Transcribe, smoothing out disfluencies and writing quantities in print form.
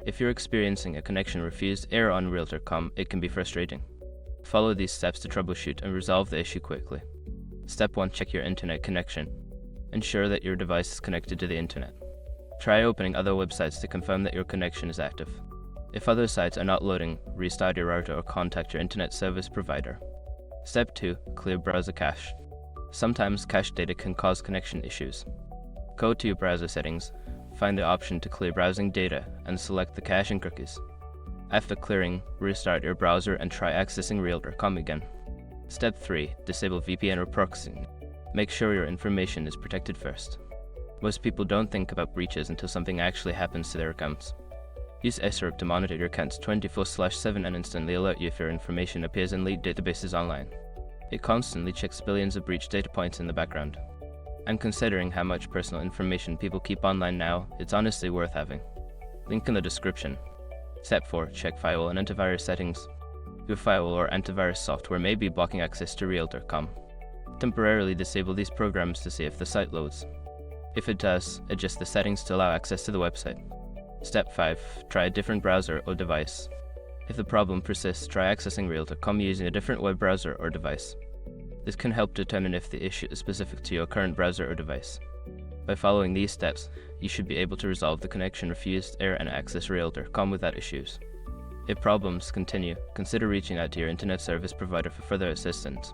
If you're experiencing a connection refused error on Realtor.com, it can be frustrating. Follow these steps to troubleshoot and resolve the issue quickly. Step 1. Check your internet connection. Ensure that your device is connected to the internet. Try opening other websites to confirm that your connection is active. If other sites are not loading, restart your router or contact your internet service provider. Step 2. Clear browser cache. Sometimes cache data can cause connection issues. Go to your browser settings, find the option to clear browsing data, and select the cache and cookies. After clearing, restart your browser and try accessing Realtor.com again. Step 3. Disable VPN or proxy. Make sure your information is protected first. Most people don't think about breaches until something actually happens to their accounts. Use SROC to monitor your accounts 24/7 and instantly alert you if your information appears in leaked databases online. It constantly checks billions of breach data points in the background. And considering how much personal information people keep online now, it's honestly worth having. Link in the description. Step 4. Check firewall and antivirus settings. Your firewall or antivirus software may be blocking access to Realtor.com. Temporarily disable these programs to see if the site loads. If it does, adjust the settings to allow access to the website. Step 5. Try a different browser or device. If the problem persists, try accessing Realtor.com using a different web browser or device. This can help determine if the issue is specific to your current browser or device. By following these steps, you should be able to resolve the connection refused error and access Realtor.com without issues. If problems continue, consider reaching out to your internet service provider for further assistance.